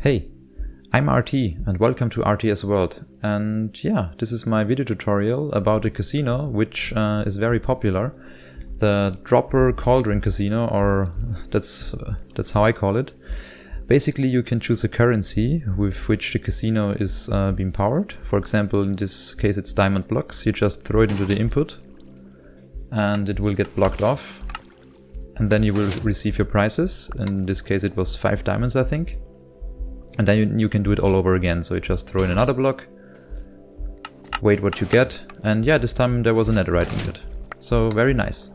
Hey, I'm RT and welcome to RTsWorld, and yeah, this is my video tutorial about a casino which is very popular, the Dropper Cauldron casino, or that's how I call it. Basically you can choose a currency with which the casino is being powered. For example, in this case it's diamond blocks. You just throw it into the input and it will get blocked off, and then you will receive your prices. In this case it was 5 diamonds, I think. And then you can do it all over again. So you just throw in another block, wait what you get, and yeah, this time there was a netherite ingot. So very nice.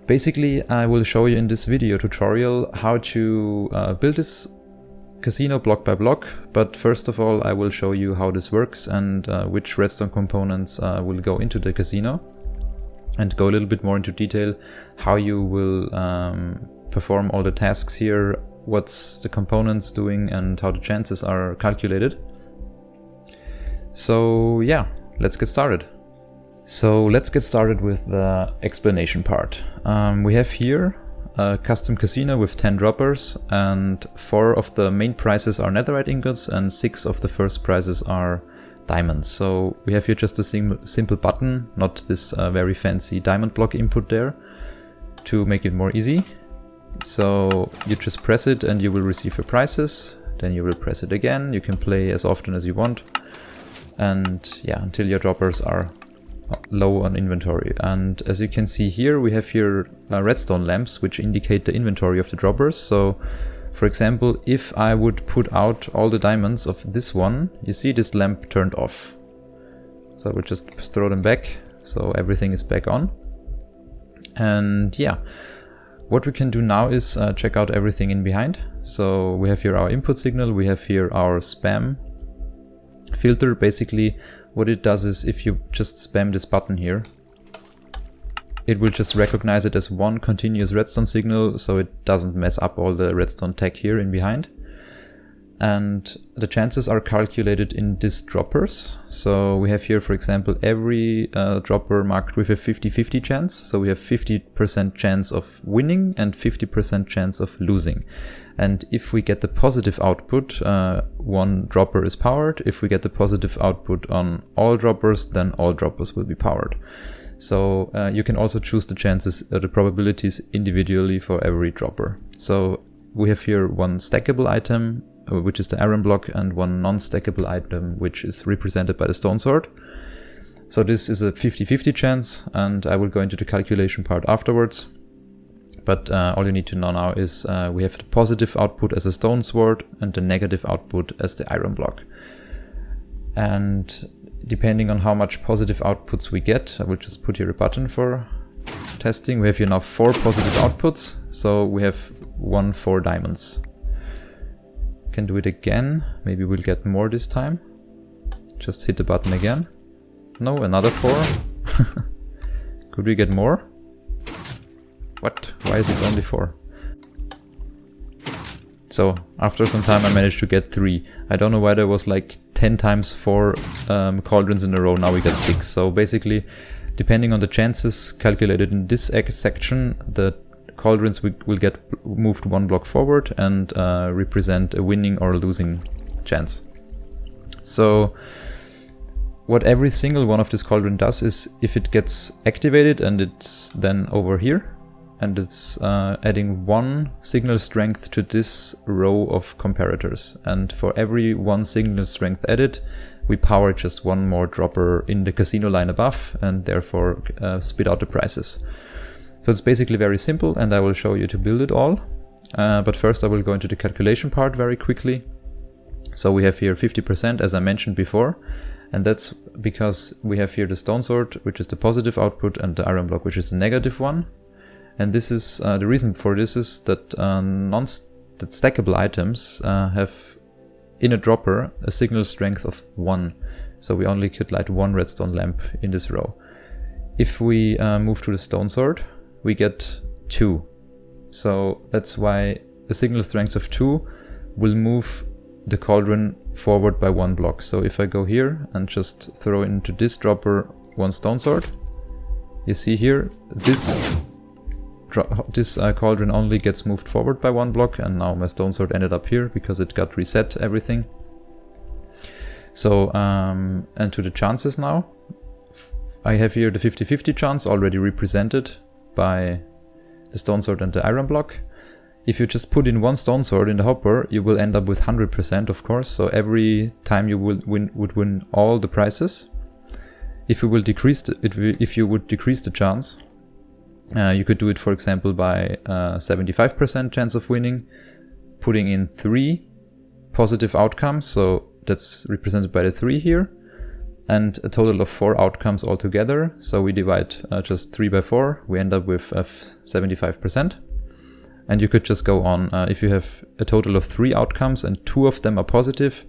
Basically, I will show you in this video tutorial how to build this casino block by block. But first of all, I will show you how this works and which redstone components will go into the casino, and go a little bit more into detail how you will perform all the tasks here, what's the components doing, and how the chances are calculated. So yeah, let's get started. So let's get started with the explanation part. We have here a custom casino with 10 droppers, and 4 of the main prizes are netherite ingots and 6 of the first prizes are diamonds. So we have here just a simple button, not this very fancy diamond block input there, to make it more easy. So you just press it and you will receive your prices, then you will press it again. You can play as often as you want, and yeah, until your droppers are low on inventory. And as you can see here, we have here redstone lamps which indicate the inventory of the droppers. So for example, if I would put out all the diamonds of this one, you see this lamp turned off. So I will just throw them back, so everything is back on. And yeah, what we can do now is check out everything in behind. So we have here our input signal, we have here our spam filter. Basically what it does is, if you just spam this button here, it will just recognize it as one continuous redstone signal, so it doesn't mess up all the redstone tech here in behind. And the chances are calculated in these droppers. So we have here, for example, every dropper marked with a 50-50 chance. So we have 50% chance of winning and 50% chance of losing. And if we get the positive output, one dropper is powered. If we get the positive output on all droppers, then all droppers will be powered. So you can also choose the chances, the probabilities individually for every dropper. So we have here one stackable item, which is the iron block, and one non-stackable item, which is represented by the stone sword. So this is a 50-50 chance, and I will go into the calculation part afterwards. But all you need to know now is we have the positive output as a stone sword and the negative output as the iron block. And depending on how much positive outputs we get, I will just put here a button for testing. We have here now 4 positive outputs, so we have 4 diamonds. Can do it again, maybe we'll get more this time. Just hit the button again. No, another 4. Could we get more? What? Why is it only 4? So after some time I managed to get 3. I don't know why there was like 10 times 4 cauldrons in a row. Now we got 6. So basically, depending on the chances calculated in this section, the cauldrons will get moved 1 block forward and represent a winning or losing chance. So what every single one of this cauldron does is, if it gets activated and it's then over here, and it's adding 1 signal strength to this row of comparators. And for every 1 signal strength added, we power just 1 more dropper in the casino line above, and therefore spit out the prices. So it's basically very simple, and I will show you to build it all. But first I will go into the calculation part very quickly. So we have here 50%, as I mentioned before, and that's because we have here the stone sword, which is the positive output, and the iron block, which is the negative one. And this is the reason for this is that that stackable items have in a dropper a signal strength of 1. So we only could light 1 redstone lamp in this row. If we move to the stone sword, we get 2. So that's why a signal strength of 2 will move the cauldron forward by 1 block. So if I go here and just throw into this dropper 1 stone sword, you see here this cauldron only gets moved forward by 1 block, and now my stone sword ended up here because it got reset everything. So, and to the chances now. I have here the 50-50 chance already represented by the stone sword and the iron block. If you just put in 1 stone sword in the hopper, you will end up with 100%, of course. So every time you would win all the prizes. If you will decrease if you would decrease the chance, you could do it, for example, by 75% chance of winning, putting in 3 positive outcomes. So that's represented by the 3 here, and a total of 4 outcomes altogether. So we divide just 3 by 4. We end up with 75%. And you could just go on. If you have a total of 3 outcomes and 2 of them are positive,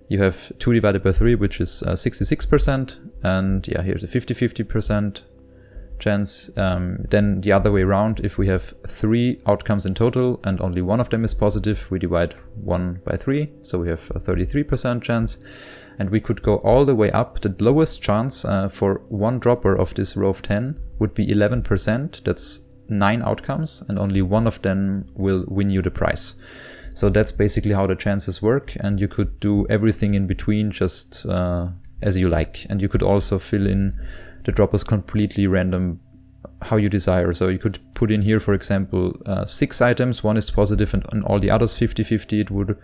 you have 2 divided by 3, which is 66%. And yeah, here's a 50-50% chance. Then the other way around, if we have 3 outcomes in total and only 1 of them is positive, we divide 1 by 3. So we have a 33% chance. And we could go all the way up. The lowest chance for 1 dropper of this row of 10 would be 11%. That's 9 outcomes, and only 1 of them will win you the prize. So that's basically how the chances work, and you could do everything in between just as you like. And you could also fill in the droppers completely random how you desire. So you could put in here, for example, 6 items, 1 is positive and all the others 50-50. It would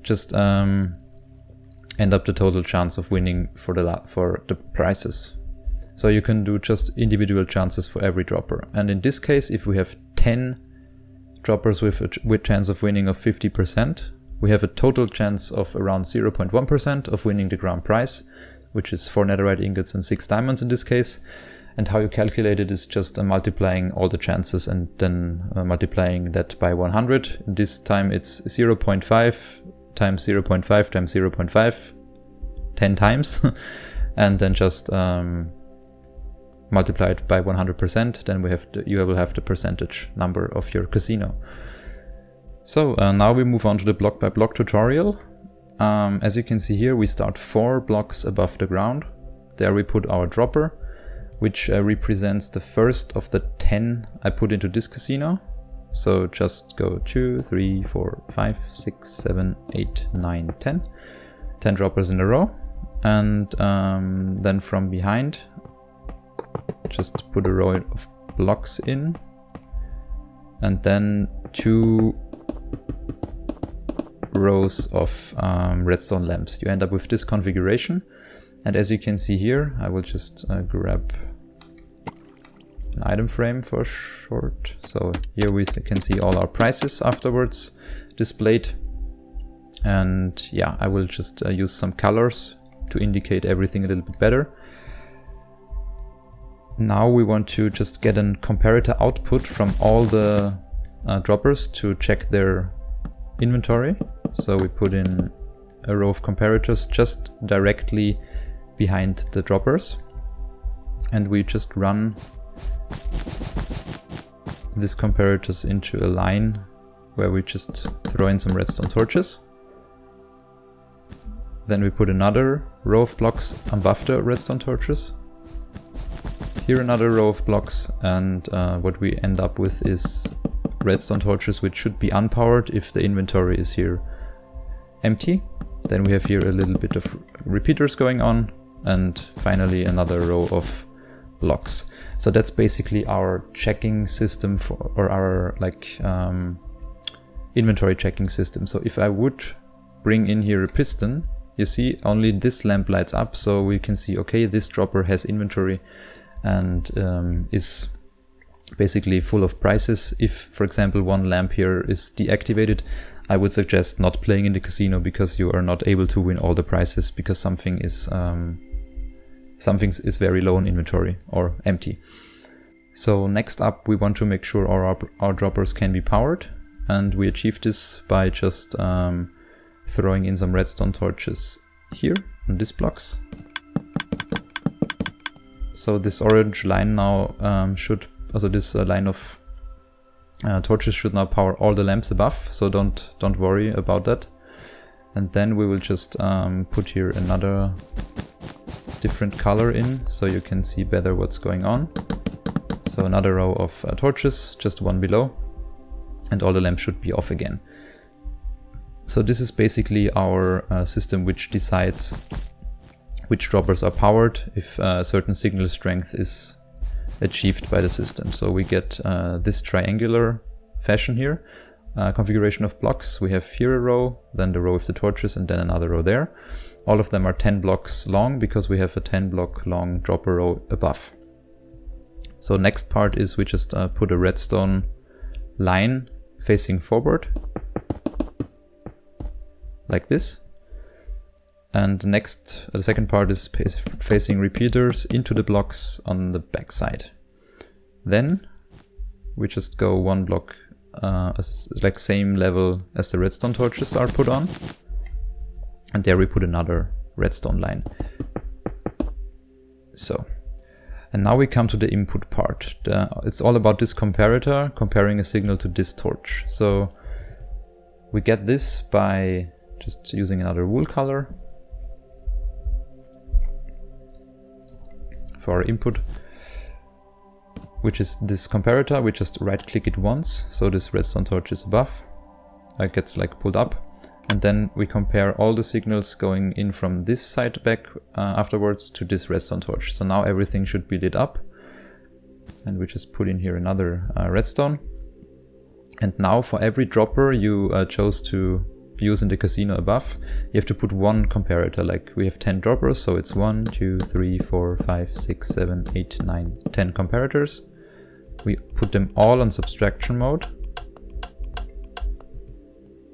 just end up the total chance of winning for the prizes. So you can do just individual chances for every dropper. And in this case, if we have 10 droppers with chance of winning of 50%, we have a total chance of around 0.1% of winning the grand prize, which is 4 netherite ingots and 6 diamonds in this case. And how you calculate it is just multiplying all the chances and then multiplying that by 100. This time it's 0.5 times 0.5 times 0.5, 10 times. And then just multiply it by 100%, then you will have the percentage number of your casino. So now we move on to the block by block tutorial. As you can see here, we start 4 blocks above the ground. There we put our dropper, which represents the first of the 10 I put into this casino. So just go 2, 3, 4, 5, 6, 7, 8, 9, 10. 10 droppers in a row. And then from behind, just put a row of blocks in, and then 2 rows of redstone lamps. You end up with this configuration, and as you can see here, I will just grab an item frame for short. So here we can see all our prices afterwards displayed, and yeah, I will just use some colors to indicate everything a little bit better. Now we want to just get a comparator output from all the droppers to check their inventory. So we put in a row of comparators just directly behind the droppers. And we just run these comparators into a line where we just throw in some redstone torches. Then we put another row of blocks above the redstone torches. Here another row of blocks, and what we end up with is redstone torches which should be unpowered if the inventory is here empty. Then we have here a little bit of repeaters going on, and finally another row of blocks. So that's basically our checking system or our inventory checking system. So if I would bring in here a piston, you see only this lamp lights up, so we can see, okay, this dropper has inventory and is basically full of prices. If, for example, one lamp here is deactivated, I would suggest not playing in the casino because you are not able to win all the prizes because something is very low in inventory or empty. So next up, we want to make sure our droppers can be powered, and we achieve this by just throwing in some redstone torches here on these blocks. So this orange line now this line of torches should now power all the lamps above, so don't worry about that. And then we will just put here another different color in, so you can see better what's going on. So another row of torches, just one below, and all the lamps should be off again. So this is basically our system which decides which droppers are powered if a certain signal strength is achieved by the system. So we get this triangular fashion here, configuration of blocks. We have here a row, then the row with the torches, and then another row there. All of them are 10 blocks long because we have a 10 block long dropper row above. So next part is we just put a redstone line facing forward, like this. And the second part is facing repeaters into the blocks on the back side. Then we just go one block, like same level as the redstone torches are put on. And there we put another redstone line. So, and now we come to the input part. It's all about this comparator, comparing a signal to this torch. So we get this by just using another wool color for our input, which is this comparator. We just right click it once, so this redstone torch is above, it gets like pulled up, and then we compare all the signals going in from this side back afterwards to this redstone torch. So now everything should be lit up, and we just put in here another redstone. And now for every dropper you chose to use in the casino above, you have to put one comparator. Like we have 10 droppers, so it's 1, 2, 3, 4, 5, 6, 7, 8, 9, 10 comparators. We put them all on subtraction mode,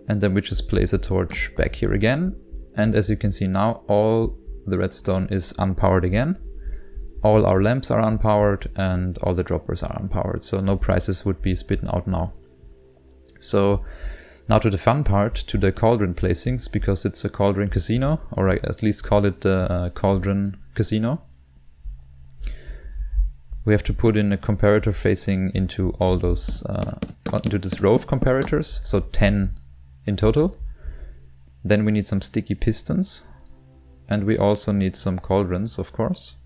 and then we just place a torch back here again. And as you can see now, all the redstone is unpowered again. All our lamps are unpowered and all the droppers are unpowered, so no prices would be spitting out now. So now to the fun part, to the cauldron placings, because it's a cauldron casino, or I at least call it the cauldron casino. We have to put in a comparator facing into all those, into this row of comparators, so 10 in total. Then we need some sticky pistons, and we also need some cauldrons, of course.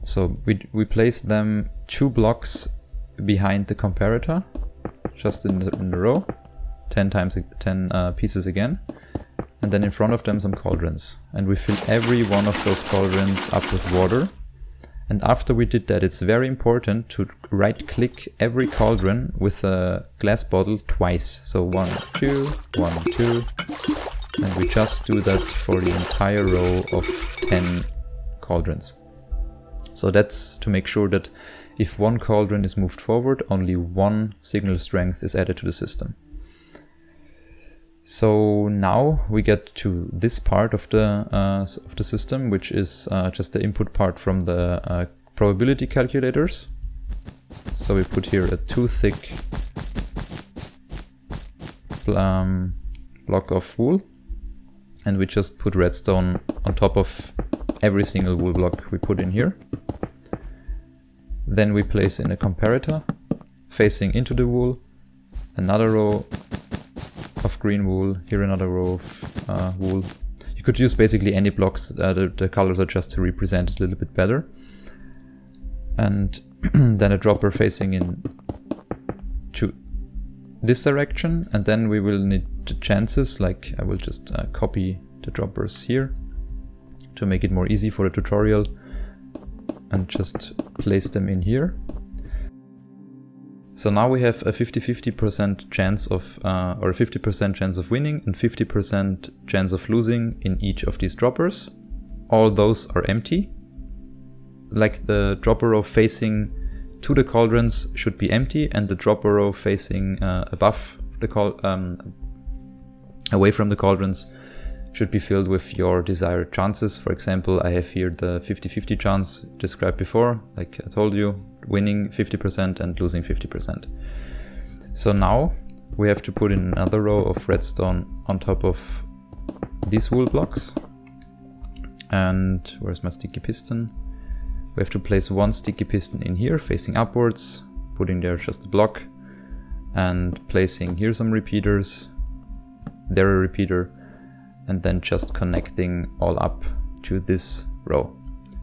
So we place them 2 blocks behind the comparator, just in the row, 10 pieces again, and then in front of them some cauldrons, and we fill every one of those cauldrons up with water. And after we did that, it's very important to right click every cauldron with a glass bottle twice. So 1, 2, 1, 2, and we just do that for the entire row of 10 cauldrons. So that's to make sure that if one cauldron is moved forward, only one signal strength is added to the system. So now we get to this part of the system, which is just the input part from the probability calculators. So we put here a 2 thick block of wool, and we just put redstone on top of every single wool block we put in here. Then we place in a comparator facing into the wool, another row of green wool, here another row of wool. You could use basically any blocks, the colors are just to represent it a little bit better. And then a dropper facing in to this direction, and then we will need the chances, like I will just copy the droppers here to make it more easy for the tutorial, and just place them in here. So now we have a 50-50% chance of, or a 50% chance of winning and 50% chance of losing in each of these droppers. All those are empty. Like the dropper row facing to the cauldrons should be empty, and the dropper row facing above the away from the cauldrons should be filled with your desired chances. For example, I have here the 50-50 chance described before, like I told you, winning 50% and losing 50%. So now we have to put in another row of redstone on top of these wool blocks. And where's my sticky piston? We have to place one sticky piston in here facing upwards, putting there just a block, and placing here some repeaters, there a repeater, and then just connecting all up to this row.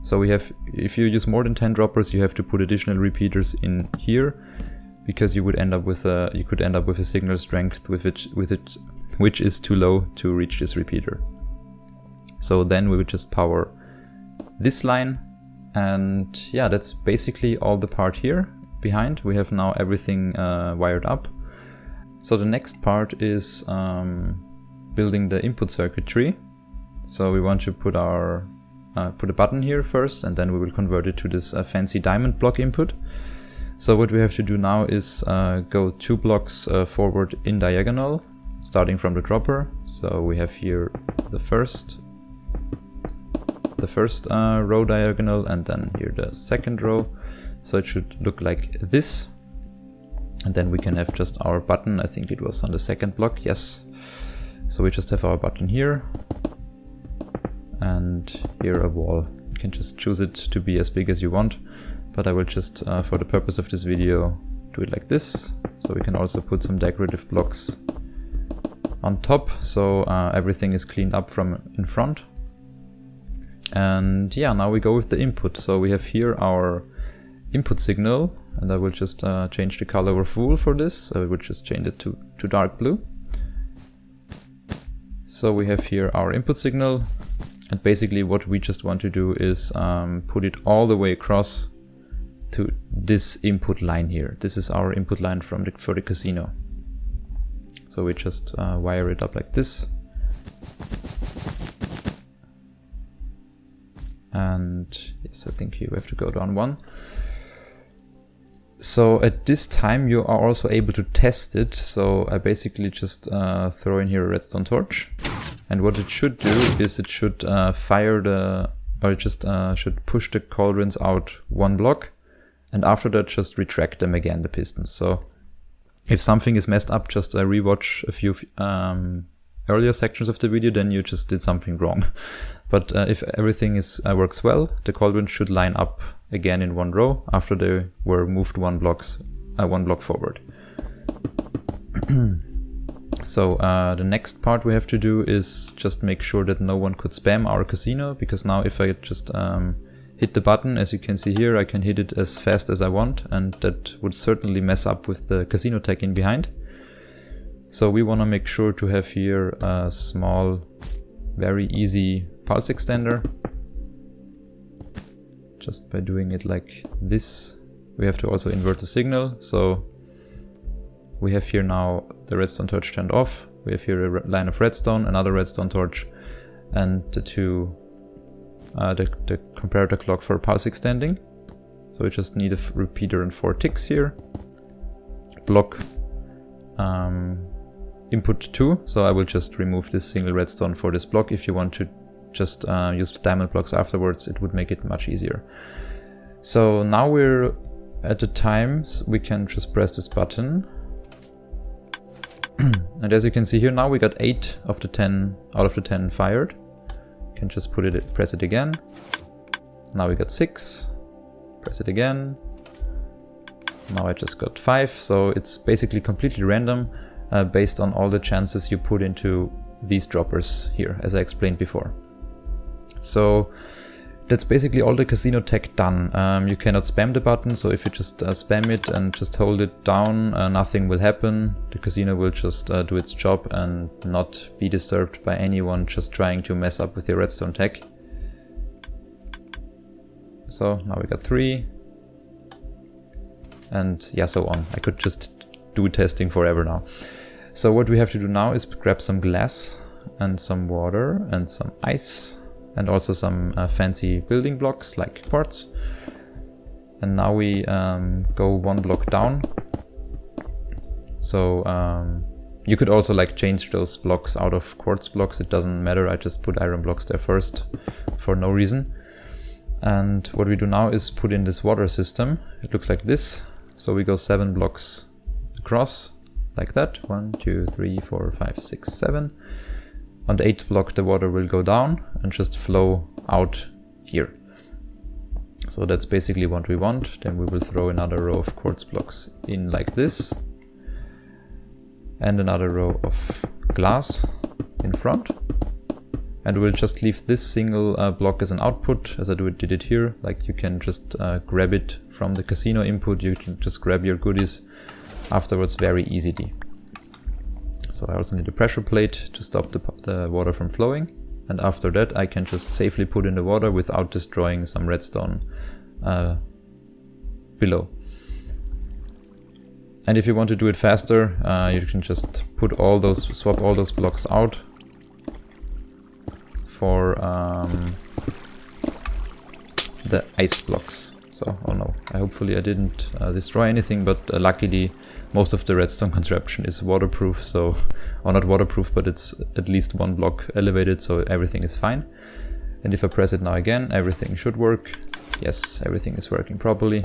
So we have, if you use more than 10 droppers, you have to put additional repeaters in here, because you would end up with a signal strength which is too low to reach this repeater. So then we would just power this line, and yeah, that's basically all the part here behind. We have now everything wired up. So the next part is building the input circuitry. So we want to put a button here first, and then we will convert it to this fancy diamond block input. So what we have to do now is go 2 blocks forward in diagonal, starting from the dropper. So we have here the first row diagonal, and then here the second row. So it should look like this. And then we can have just our button. I think it was on the second block, yes. So we just have our button here, and here a wall. You can just choose it to be as big as you want, but I will just, for the purpose of this video, do it like this. So we can also put some decorative blocks on top, so everything is cleaned up from in front. And yeah, now we go with the input. So we have here our input signal, and I will just change the color of wool for this. I will just change it to dark blue. So we have here our input signal, and basically what we just want to do is put it all the way across to this input line here. This is our input line for the casino. So we just wire it up like this. And yes, I think you have to go down 1. So at this time you are also able to test it. So I basically just throw in here a redstone torch. And what it should do is it should should push the cauldrons out 1 block. And after that just retract them again, the pistons. So if something is messed up, just rewatch a few earlier sections of the video, then you just did something wrong. But if everything works well, the cauldron should line up again in 1 row after they were moved 1 block forward. So the next part we have to do is just make sure that no one could spam our casino, because now if I just hit the button, as you can see here, I can hit it as fast as I want, and that would certainly mess up with the casino tech in behind. So we want to make sure to have here a small, very easy pulse extender. Just by doing it like this. We have to also invert the signal. So we have here now the redstone torch turned off. We have here a line of redstone, another redstone torch, and the comparator clock for pulse extending. So we just need a repeater and 4 ticks here. Block input 2. So I will just remove this single redstone for this block. If you want to just use the diamond blocks afterwards, it would make it much easier. So now we're at the times we can just press this button. And as you can see here, now we got 8 of the 10 out of the 10 fired. Can just press it again. Now we got 6. Press it again. Now I just got 5. So it's basically completely random based on all the chances you put into these droppers here, as I explained before. So that's basically all the casino tech done. You cannot spam the button, so if you just spam it and just hold it down, nothing will happen. The casino will just do its job and not be disturbed by anyone just trying to mess up with your redstone tech. So now we got 3. And yeah, so on. I could just do testing forever now. So what we have to do now is grab some glass and some water and some ice. And also some fancy building blocks like quartz. And now we go 1 block down. So you could also like change those blocks out of quartz blocks. It doesn't matter. I just put iron blocks there first for no reason. And what we do now is put in this water system. It looks like this. So we go 7 blocks across like that. 1, 2, 3, 4, 5, 6, 7. On the 8th block the water will go down and just flow out here. So that's basically what we want. Then we will throw another row of quartz blocks in like this. And another row of glass in front. And we'll just leave this single block as an output, as I did it here. Like you can just grab it from the casino input, you can just grab your goodies afterwards very easily. So I also need a pressure plate to stop the water from flowing. And after that I can just safely put in the water without destroying some redstone below. And if you want to do it faster, you can just swap all those blocks out for the ice blocks. So, oh no, hopefully I didn't destroy anything, but luckily most of the redstone contraption is waterproof, so, or not waterproof, but it's at least one block elevated, so everything is fine. And if I press it now again, everything should work. Yes, everything is working properly.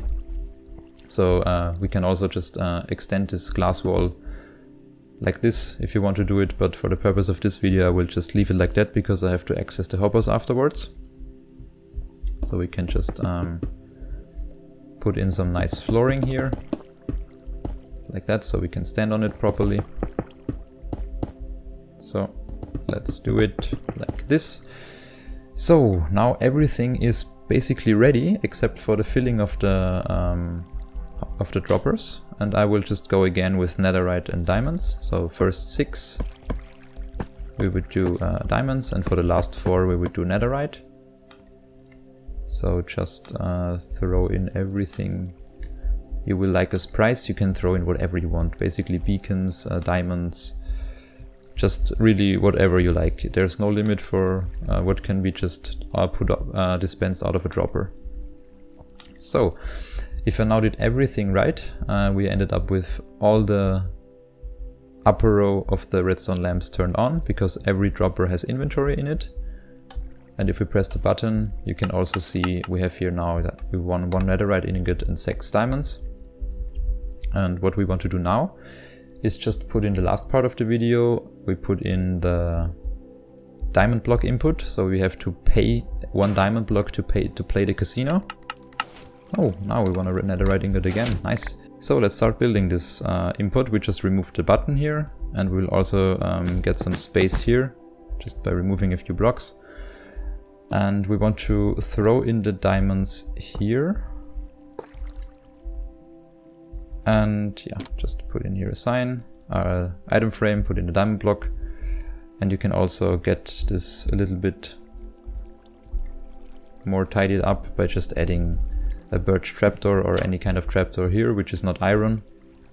So we can also just extend this glass wall like this if you want to do it, but for the purpose of this video I will just leave it like that because I have to access the hoppers afterwards. So we can just put in some nice flooring here, like that, so we can stand on it properly. So let's do it like this. So now everything is basically ready except for the filling of the droppers, and I will just go again with netherite and diamonds. So first 6 we would do diamonds, and for the last 4 we would do netherite. So just throw in everything you will like as price. You can throw in whatever you want, basically beacons, diamonds, just really whatever you like. There's no limit for what can be just dispensed out of a dropper. So if I now did everything right, we ended up with all the upper row of the redstone lamps turned on because every dropper has inventory in it. And if we press the button, you can also see we have here now that we won 1 netherite ingot and 6 diamonds. And what we want to do now is just put in the last part of the video. We put in the diamond block input, so we have to pay 1 diamond block to play the casino. Oh, now we want a netherite ingot again, nice. So let's start building this input. We just removed the button here, and we'll also get some space here just by removing a few blocks. And we want to throw in the diamonds here. And yeah, just put in here a sign, item frame, put in the diamond block. And you can also get this a little bit more tidied up by just adding a birch trapdoor or any kind of trapdoor here, which is not iron,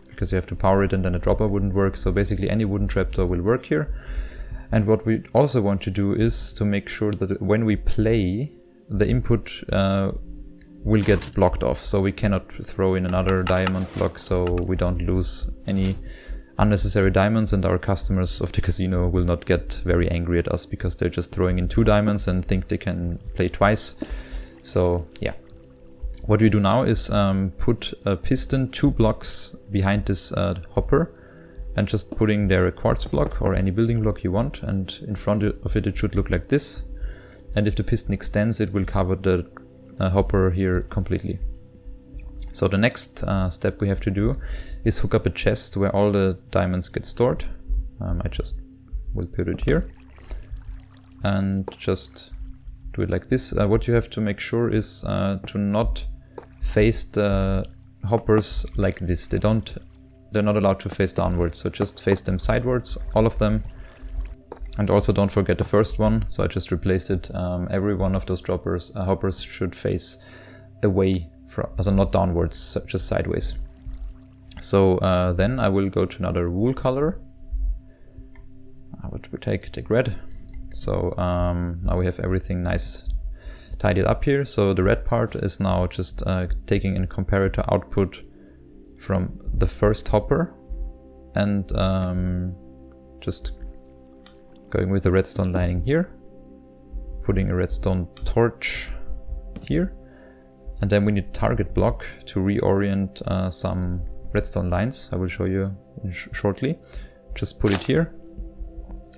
because you have to power it and then a dropper wouldn't work. So basically any wooden trapdoor will work here. And what we also want to do is to make sure that when we play, the input will get blocked off. So we cannot throw in another diamond block, so we don't lose any unnecessary diamonds, and our customers of the casino will not get very angry at us because they're just throwing in 2 diamonds and think they can play twice. So yeah. What we do now is put a piston 2 blocks behind this hopper, and just putting there a quartz block or any building block you want, and in front of it, it should look like this. And if the piston extends, it will cover the hopper here completely. So the next step we have to do is hook up a chest where all the diamonds get stored. I just will put it here and just do it like this. What you have to make sure is to not face the hoppers like this. They're not allowed to face downwards, so just face them sidewards, all of them. And also don't forget the first one, so I just replaced it. Every one of those hoppers should face away from, also not downwards, just sideways. So then I will go to another wool color. What we take red. So now we have everything nice tidied up here. So the red part is now just taking in comparator output from the first hopper, and just going with the redstone lining here, putting a redstone torch here, and then we need target block to reorient some redstone lines. I will show you shortly. Just put it here,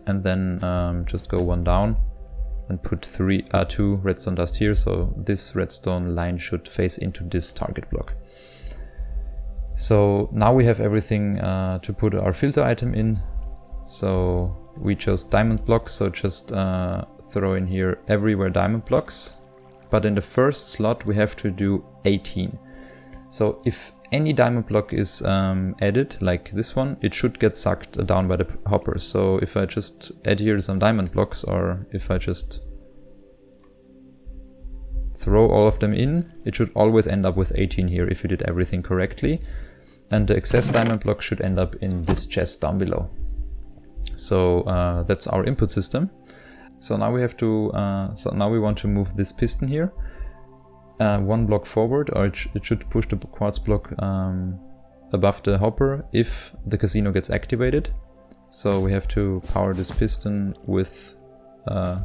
and then just go 1 down and put 2 redstone dust here, so this redstone line should face into this target block. So now we have everything to put our filter item in. So we chose diamond blocks, so just throw in here everywhere diamond blocks, but in the first slot we have to do 18. So if any diamond block is added, like this one, it should get sucked down by the hopper. So if I just add here some diamond blocks, or if I just throw all of them in, it should always end up with 18 here if you did everything correctly. And the excess diamond block should end up in this chest down below. So that's our input system. So now we have to, so now we want to move this piston here one block forward, or it should push the quartz block above the hopper if the casino gets activated. So we have to power this piston with a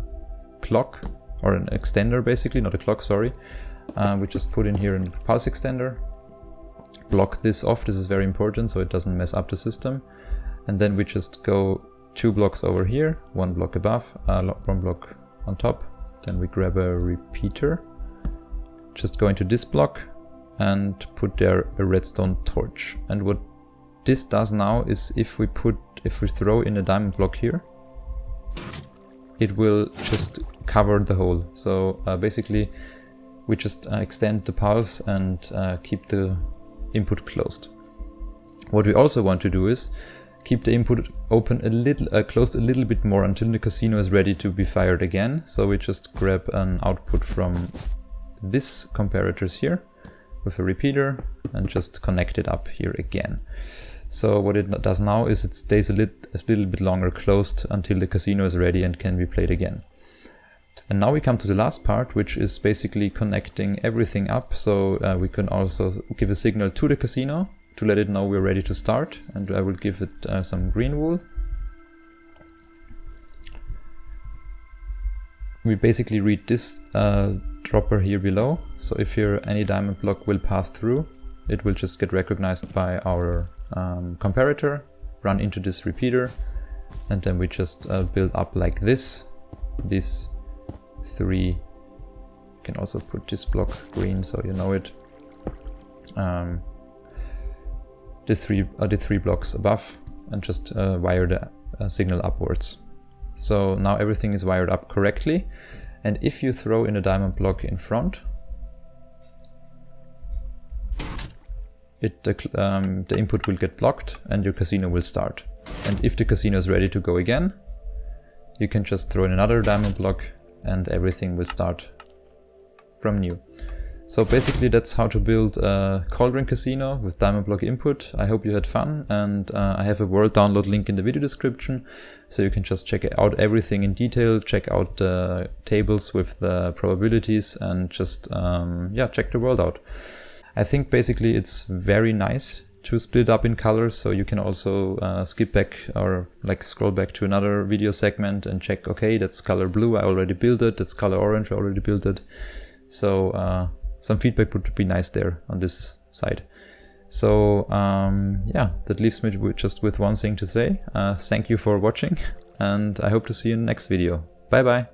clock, or an extender basically, not a clock, sorry. We just put in here a pulse extender, block this off, this is very important so it doesn't mess up the system. And then we just go 2 blocks over here, 1 block above, 1 block on top. Then we grab a repeater, just go into this block and put there a redstone torch. And what this does now is if we throw in a diamond block here, it will just cover the hole. So basically we just extend the pulse and keep the input closed. What we also want to do is keep the input open a little, closed a little bit more until the casino is ready to be fired again. So we just grab an output from this comparators here with a repeater and just connect it up here again. So what it does now is it stays a little bit longer closed until the casino is ready and can be played again. And now we come to the last part, which is basically connecting everything up. So we can also give a signal to the casino to let it know we're ready to start. And I will give it some green wool. We basically read this dropper here below. So if here any diamond block will pass through, it will just get recognized by our comparator, run into this repeater, and then we just build up like this. These 3, you can also put this block green so you know it. The 3 blocks above, and just wire the signal upwards. So now everything is wired up correctly, and if you throw in a diamond block in front, the input will get blocked and your casino will start. And if the casino is ready to go again, you can just throw in another diamond block and everything will start from new. So basically that's how to build a Cauldron casino with diamond block input. I hope you had fun, and I have a world download link in the video description, so you can just check out everything in detail, check out the tables with the probabilities, and just yeah, check the world out. I think basically it's very nice to split up in colors, so you can also skip back or like scroll back to another video segment and check, okay, that's color blue, I already built it, that's color orange, I already built it. So some feedback would be nice there on this side. So yeah, that leaves me just with one thing to say. Thank you for watching, and I hope to see you in the next video. Bye bye.